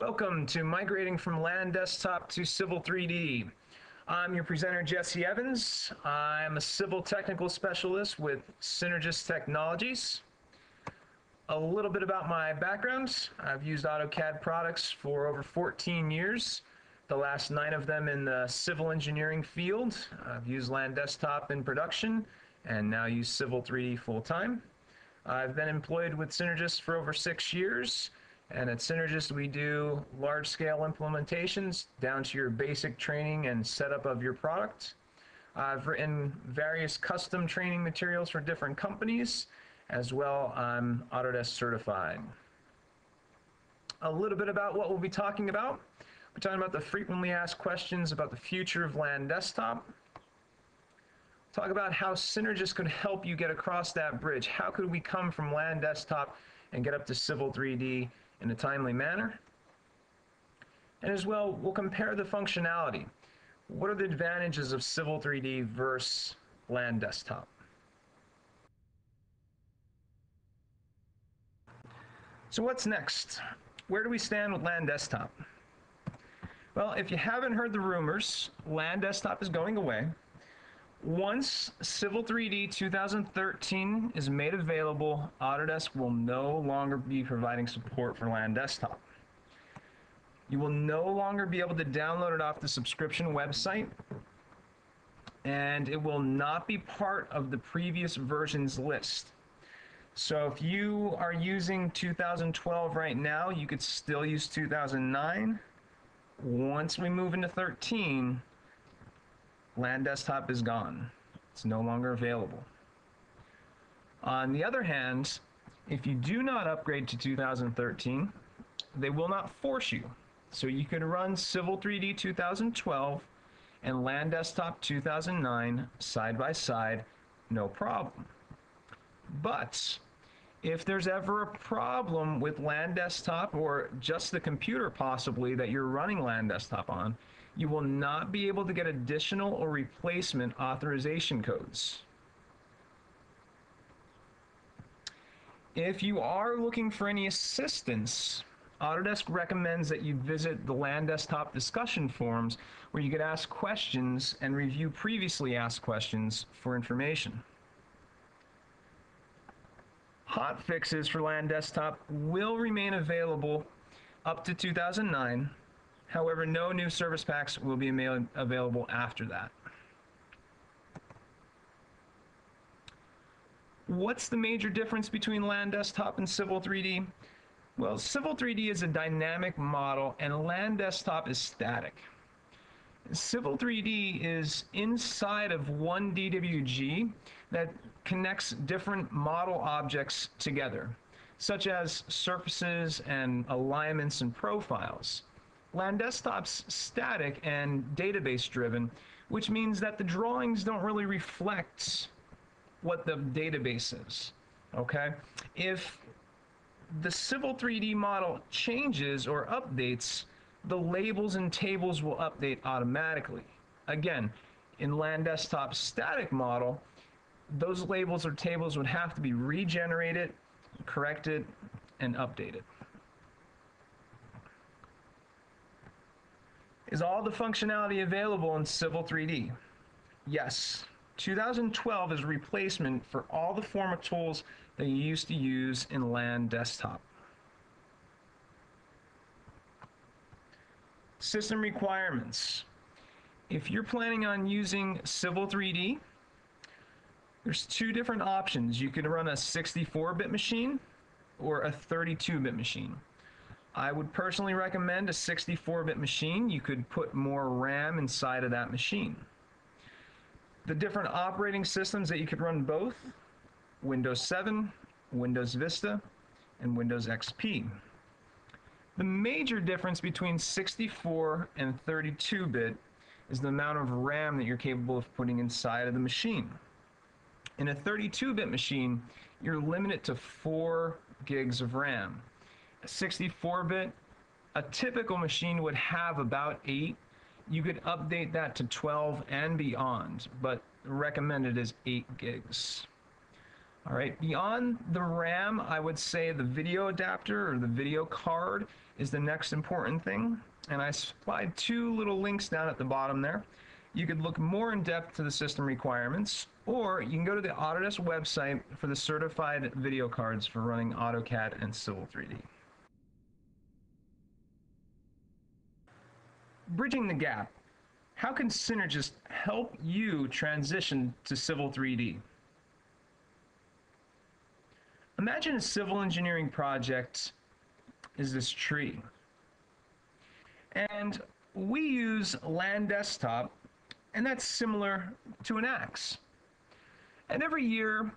Welcome to Migrating from Land Desktop to Civil 3D. I'm your presenter, Jesse Evans. I'm a Civil Technical Specialist with Synergis Technologies. A little bit about my background. I've used AutoCAD products for over 14 years, the last 9 of them in the civil engineering field. I've used Land Desktop in production and now use Civil 3D full-time. I've been employed with Synergis for over 6 years. And at Synergis, we do large-scale implementations down to your basic training and setup of your product. I've written various custom training materials for different companies. As well, I'm Autodesk certified. A little bit about what we'll be talking about. We're talking about the frequently asked questions about the future of Land Desktop. Talk about how Synergis could help you get across that bridge. How could we come from Land Desktop and get up to Civil 3D in a timely manner? And as well, we'll compare the functionality. What are the advantages of Civil 3D versus Land Desktop? So what's next? Where do we stand with Land Desktop? Well, if you haven't heard the rumors, Land Desktop is going away. Once Civil 3D 2013 is made available, Autodesk will no longer be providing support for Land Desktop. You will no longer be able to download it off the subscription website, and it will not be part of the previous versions list. So if you are using 2012 right now, you could still use 2009. Once we move into 13, Land Desktop is gone. It's no longer available. On the other hand, if you do not upgrade to 2013, they will not force you. So you can run Civil 3D 2012 and Land Desktop 2009 side by side, no problem. But if there's ever a problem with Land Desktop or just the computer possibly that you're running Land Desktop on, you will not be able to get additional or replacement authorization codes. If you are looking for any assistance, Autodesk recommends that you visit the Land Desktop discussion forums where you can ask questions and review previously asked questions for information. Hot fixes for Land Desktop will remain available up to 2009. However, no new service packs will be available after that. What's the major difference between Land Desktop and Civil 3D? Well, Civil 3D is a dynamic model and Land Desktop is static. Civil 3D is inside of one DWG that connects different model objects together, such as surfaces and alignments and profiles. Land Desktop's static and database driven, which means that the drawings don't really reflect what the database is, okay? If the Civil 3D model changes or updates, the labels and tables will update automatically. Again, in Land Desktop's static model, those labels or tables would have to be regenerated, corrected, and updated. Is all the functionality available in Civil 3D? Yes. 2012 is a replacement for all the former tools that you used to use in Land Desktop. System requirements. If you're planning on using Civil 3D, there's 2 different options. You can run a 64-bit machine or a 32-bit machine. I would personally recommend a 64-bit machine. You could put more RAM inside of that machine. The different operating systems that you could run both: Windows 7, Windows Vista, and Windows XP. The major difference between 64 and 32-bit is the amount of RAM that you're capable of putting inside of the machine. In a 32-bit machine, you're limited to 4 gigs of RAM. A 64-bit, a typical machine would have about 8. You could update that to 12 and beyond, but recommended is 8 gigs. All right, beyond the RAM, I would say the video adapter or the video card is the next important thing. And I supplied two little links down at the bottom there. You could look more in depth to the system requirements, or you can go to the Autodesk website for the certified video cards for running AutoCAD and Civil 3D. Bridging the gap. How can Synergis help you transition to Civil 3D? Imagine a civil engineering project is this tree. And we use Land Desktop, and that's similar to an axe. And every year,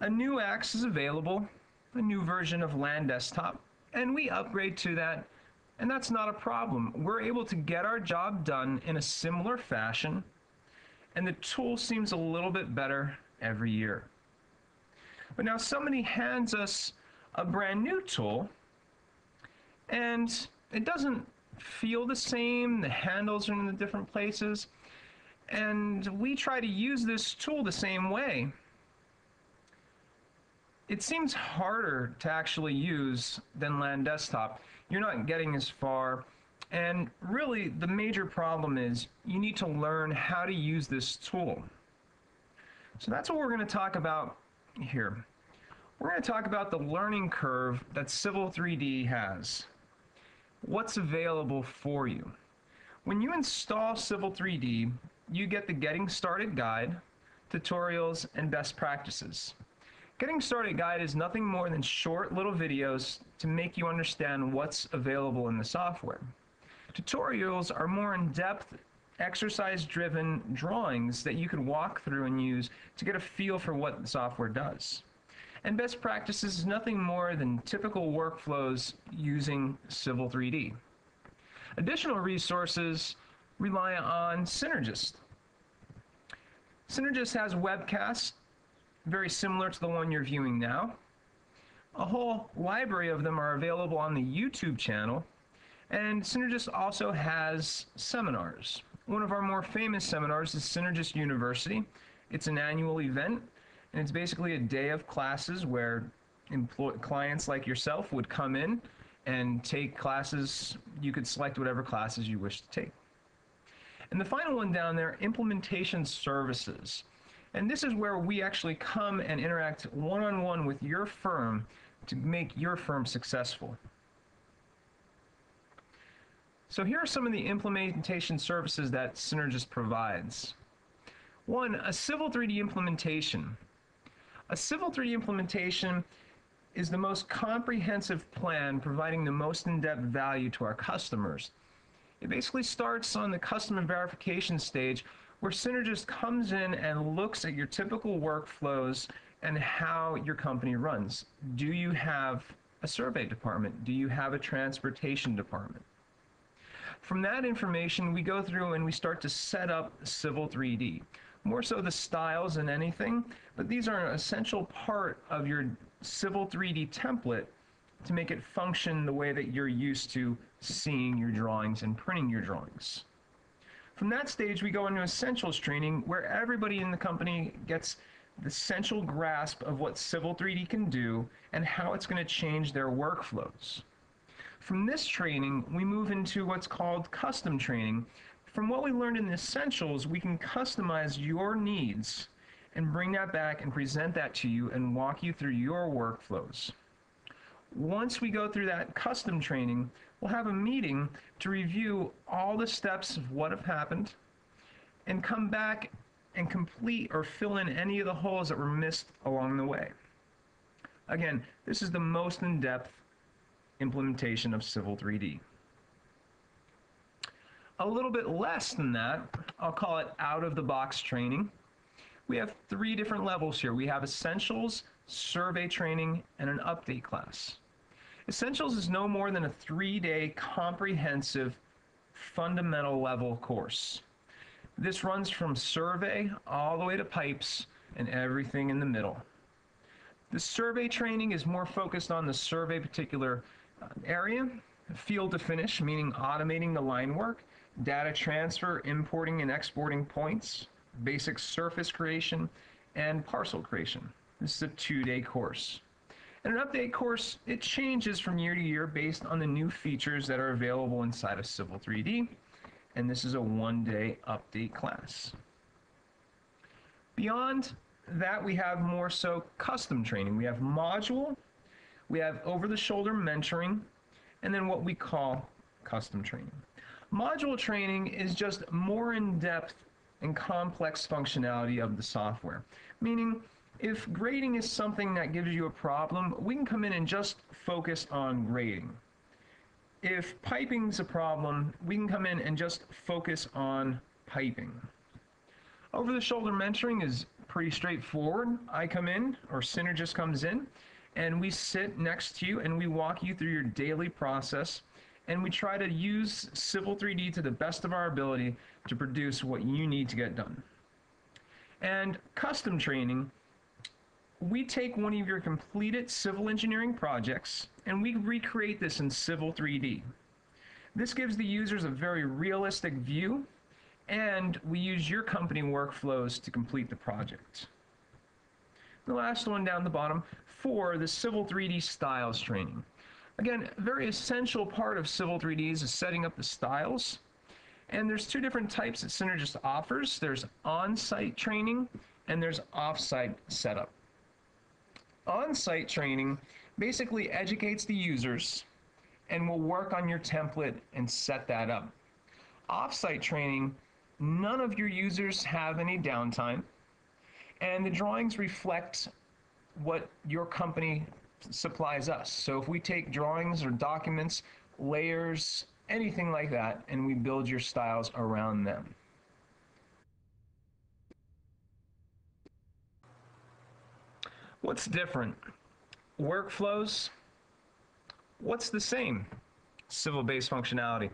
a new axe is available, a new version of Land Desktop, and we upgrade to that, and that's not a problem. We're able to get our job done in a similar fashion, and the tool seems a little bit better every year. But now somebody hands us a brand new tool, and it doesn't feel the same, the handles are in the different places, and we try to use this tool the same way. It seems harder to actually use than Land Desktop. You're not getting as far, and really the major problem is you need to learn how to use this tool. So that's what we're going to talk about here. We're going to talk about the learning curve that Civil 3D has. What's available for you. When you install Civil 3D, you get the Getting Started Guide, tutorials, and best practices. Getting Started Guide is nothing more than short little videos to make you understand what's available in the software. Tutorials are more in-depth, exercise-driven drawings that you can walk through and use to get a feel for what the software does. And best practices is nothing more than typical workflows using Civil 3D. Additional resources rely on Synergis. Synergis has webcasts very similar to the one you're viewing now. A whole library of them are available on the YouTube channel, and Synergis also has seminars. One of our more famous seminars is Synergis University. It's an annual event, and it's basically a day of classes where clients like yourself would come in and take classes. You could select whatever classes you wish to take. And the final one down there, implementation services. And this is where we actually come and interact one-on-one with your firm to make your firm successful. So here are some of the implementation services that Synergis provides. One, a Civil 3D implementation. A Civil 3D implementation is the most comprehensive plan providing the most in-depth value to our customers. It basically starts on the custom and verification stage where Synergis comes in and looks at your typical workflows and how your company runs. Do you have a survey department? Do you have a transportation department? From that information, we go through and we start to set up Civil 3D. More so the styles than anything, but these are an essential part of your Civil 3D template to make it function the way that you're used to seeing your drawings and printing your drawings. From that stage, we go into essentials training where everybody in the company gets the essential grasp of what Civil 3D can do and how it's going to change their workflows. From this training, we move into what's called custom training. From what we learned in the essentials, we can customize your needs and bring that back and present that to you and walk you through your workflows. Once we go through that custom training, we'll have a meeting to review all the steps of what have happened and come back and complete or fill in any of the holes that were missed along the way. Again, this is the most in-depth implementation of Civil 3D. A little bit less than that, I'll call it out-of-the-box training. We have 3 different levels here. We have Essentials, Survey Training, and an Update class. Essentials is no more than a 3-day comprehensive fundamental level course. This runs from survey all the way to pipes and everything in the middle. The survey training is more focused on the survey particular area, field to finish, meaning automating the line work, data transfer, importing and exporting points, basic surface creation, and parcel creation. This is a 2-day course. And an update course, it changes from year to year based on the new features that are available inside of Civil 3D. And this is a 1-day update class. Beyond that, we have more so custom training. We have module, we have over-the-shoulder mentoring, and then what we call custom training. Module training is just more in-depth and complex functionality of the software, meaning if grading is something that gives you a problem, we can come in and just focus on grading. If piping's a problem, we can come in and just focus on piping. Over-the-shoulder mentoring is pretty straightforward. I come in, or Synergis comes in, and we sit next to you and we walk you through your daily process, and we try to use Civil 3D to the best of our ability to produce what you need to get done. And custom training, we take one of your completed civil engineering projects and we recreate this in Civil 3D. This gives the users a very realistic view, and we use your company workflows to complete the project. The last one down the bottom, for the Civil 3D styles training. Again, a very essential part of Civil 3D is setting up the styles. And there's two different types that Synergis offers. There's on-site training and there's off-site setup. On-site training basically educates the users and will work on your template and set that up. Off-site training, none of your users have any downtime, and the drawings reflect what your company supplies us. So if we take drawings or documents, layers, anything like that, and we build your styles around them. What's different? Workflows. What's the same? Civil-based functionality.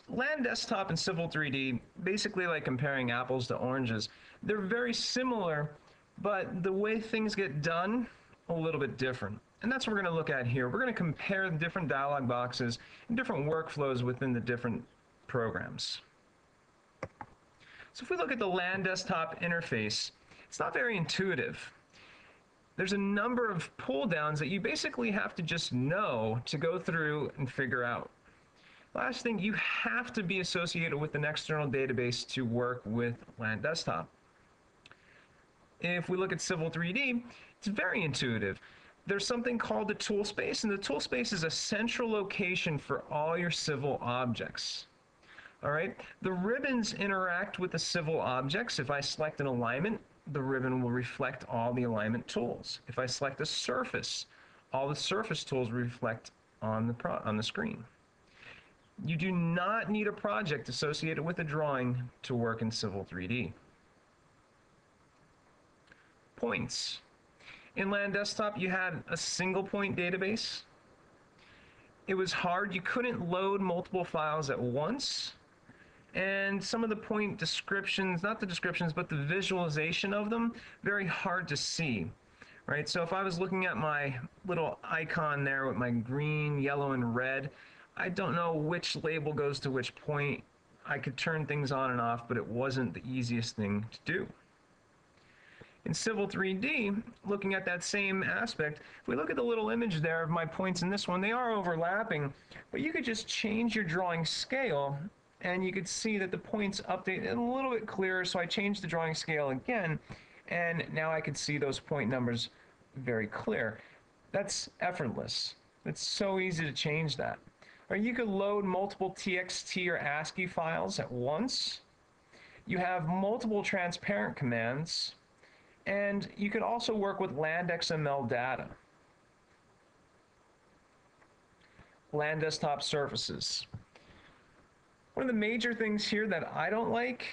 Land Desktop and Civil 3D, basically like comparing apples to oranges. They're very similar, but the way things get done, a little bit different. And that's what we're going to look at here. We're going to compare the different dialog boxes and different workflows within the different programs. So if we look at the Land Desktop interface, it's not very intuitive. There's a number of pull downs that you basically have to just know to go through and figure out. Last thing, you have to be associated with an external database to work with Land Desktop. If we look at Civil 3D, it's very intuitive. There's something called the tool space, and the tool space is a central location for all your civil objects. All right, the ribbons interact with the civil objects. If I select an alignment, the ribbon will reflect all the alignment tools. If I select a surface, all the surface tools reflect on the screen. You do not need a project associated with a drawing to work in Civil 3D. Points. In Land Desktop, you had a single point database. It was hard. You couldn't load multiple files at once. And some of the point descriptions, not the descriptions, but the visualization of them, very hard to see. Right? So if I was looking at my little icon there with my green, yellow, and red, I don't know which label goes to which point. I could turn things on and off, but it wasn't the easiest thing to do. In Civil 3D, looking at that same aspect, if we look at the little image there of my points in this one, they are overlapping, but you could just change your drawing scale and you could see that the points update a little bit clearer. So I changed the drawing scale again, and now I could see those point numbers very clear. That's effortless. It's so easy to change that. Or you could load multiple TXT or ASCII files at once. You have multiple transparent commands, and you could also work with land XML data. Land Desktop surfaces. One of the major things here that I don't like,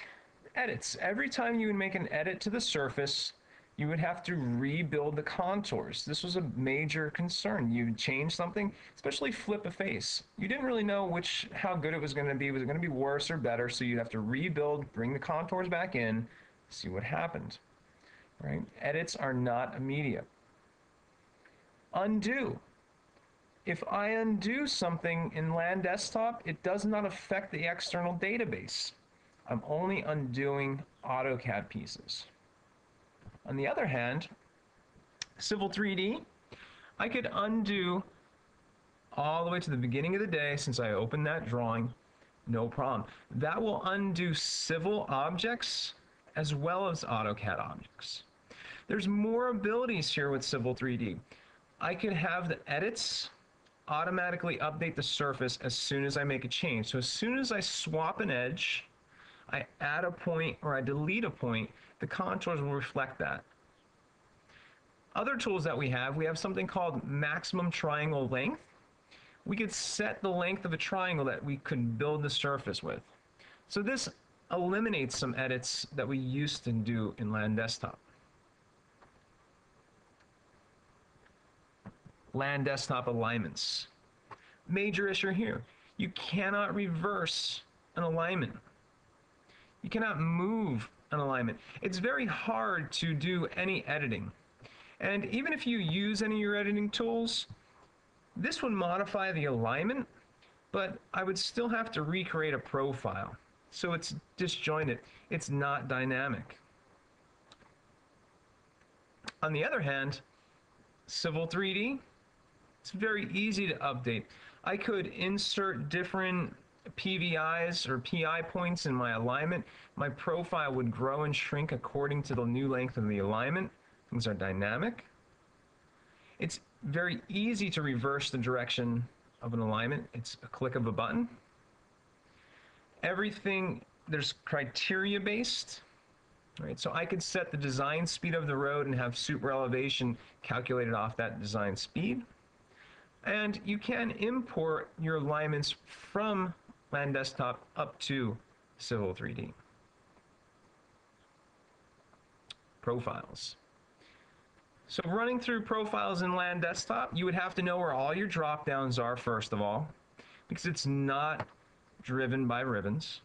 edits. Every time you would make an edit to the surface, you would have to rebuild the contours. This was a major concern. You would change something, especially flip a face. You didn't really know how good it was going to be. Was it going to be worse or better? So you'd have to rebuild, bring the contours back in, see what happened. Right? Edits are not immediate. Undo. If I undo something in Land Desktop, it does not affect the external database. I'm only undoing AutoCAD pieces. On the other hand, Civil 3D, I could undo all the way to the beginning of the day since I opened that drawing, no problem. That will undo civil objects as well as AutoCAD objects. There's more abilities here with Civil 3D. I could have the edits automatically update the surface as soon as I make a change. So as soon as I swap an edge, I add a point or I delete a point, the contours will reflect that. Other tools that we have something called maximum triangle length. We could set the length of a triangle that we could build the surface with. So this eliminates some edits that we used to do in Land Desktop. Land Desktop alignments. Major issue here. You cannot reverse an alignment. You cannot move an alignment. It's very hard to do any editing. And even if you use any of your editing tools, this would modify the alignment, but I would still have to recreate a profile. So it's disjointed. It's not dynamic. On the other hand, Civil 3D, it's very easy to update. I could insert different PVIs or PI points in my alignment. My profile would grow and shrink according to the new length of the alignment. Things are dynamic. It's very easy to reverse the direction of an alignment. It's a click of a button. Everything, there's criteria based, right? So I could set the design speed of the road and have super elevation calculated off that design speed. And you can import your alignments from Land Desktop up to Civil 3D. Profiles. So running through profiles in Land Desktop, you would have to know where all your drop downs are first of all, because it's not driven by ribbons.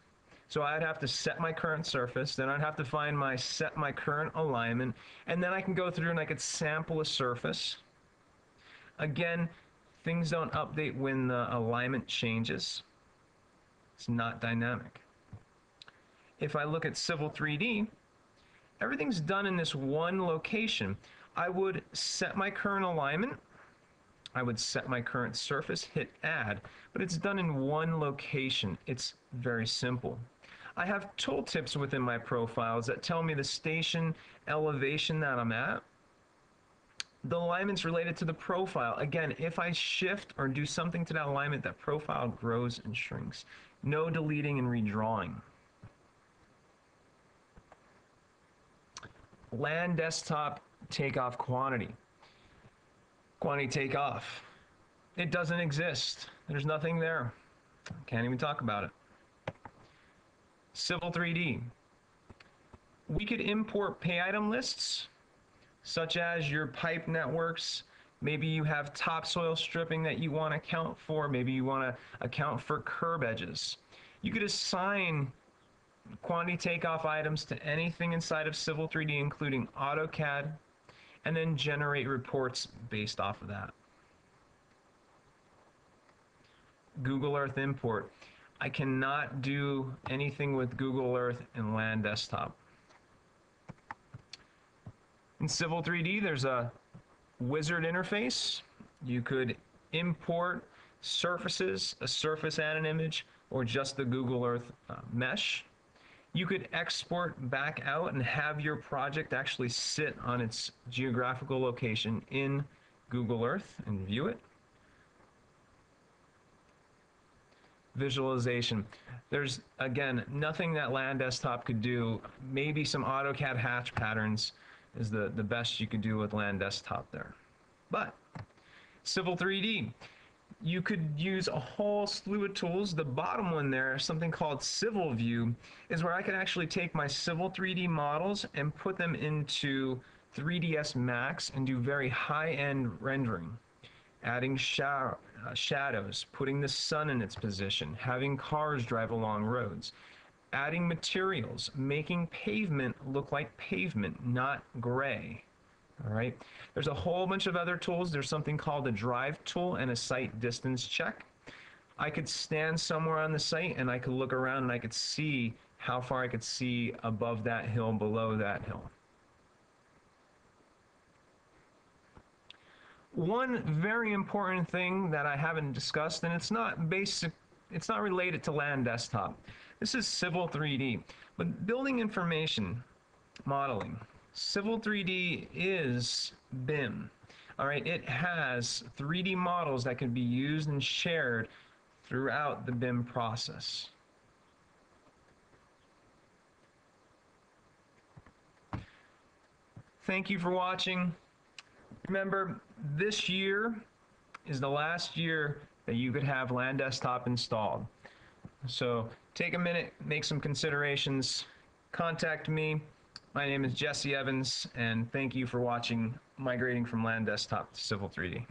So I'd have to set my current surface, then I'd have to set my current alignment, and then I can go through and I could sample a surface. Again, things don't update when the alignment changes. It's not dynamic. If I look at Civil 3D, everything's done in this one location. I would set my current alignment, I would set my current surface, hit add, but it's done in one location. It's very simple. I have tooltips within my profiles that tell me the station elevation that I'm at, the alignments related to the profile. Again, if I shift or do something to that alignment, that profile grows and shrinks. No deleting and redrawing. Land Desktop takeoff quantity. Quantity takeoff. It doesn't exist. There's nothing there. Can't even talk about it. Civil 3D. We could import pay item lists, such as your pipe networks. Maybe you have topsoil stripping that you want to account for. Maybe you want to account for curb edges. You could assign quantity takeoff items to anything inside of Civil 3D, including AutoCAD, and then generate reports based off of that. Google Earth import. I cannot do anything with Google Earth in Land Desktop. In Civil 3D, there's a wizard interface. You could import surfaces, a surface and an image, or just the Google Earth mesh. You could export back out and have your project actually sit on its geographical location in Google Earth and view it. Visualization. There's, again, nothing that Land Desktop could do. Maybe some AutoCAD hatch patterns is the best you could do with Land Desktop there. But Civil 3D, you could use a whole slew of tools. The bottom one there, something called Civil View, is where I could actually take my Civil 3D models and put them into 3ds Max and do very high-end rendering. Adding shadows, putting the sun in its position, having cars drive along roads, adding materials, making pavement look like pavement, not gray. All right. There's a whole bunch of other tools. There's something called a drive tool and a site distance check. I could stand somewhere on the site and I could look around and I could see how far I could see above that hill, below that hill. One very important thing that I haven't discussed, and it's not basic, it's not related to Land Desktop. This is Civil 3D, but building information modeling. Civil 3D is BIM. All right, it has 3D models that can be used and shared throughout the BIM process. Thank you for watching. Remember, this year is the last year that you could have Land Desktop installed. So take a minute, make some considerations, contact me. My name is Jesse Evans, and thank you for watching Migrating from Land Desktop to Civil 3D.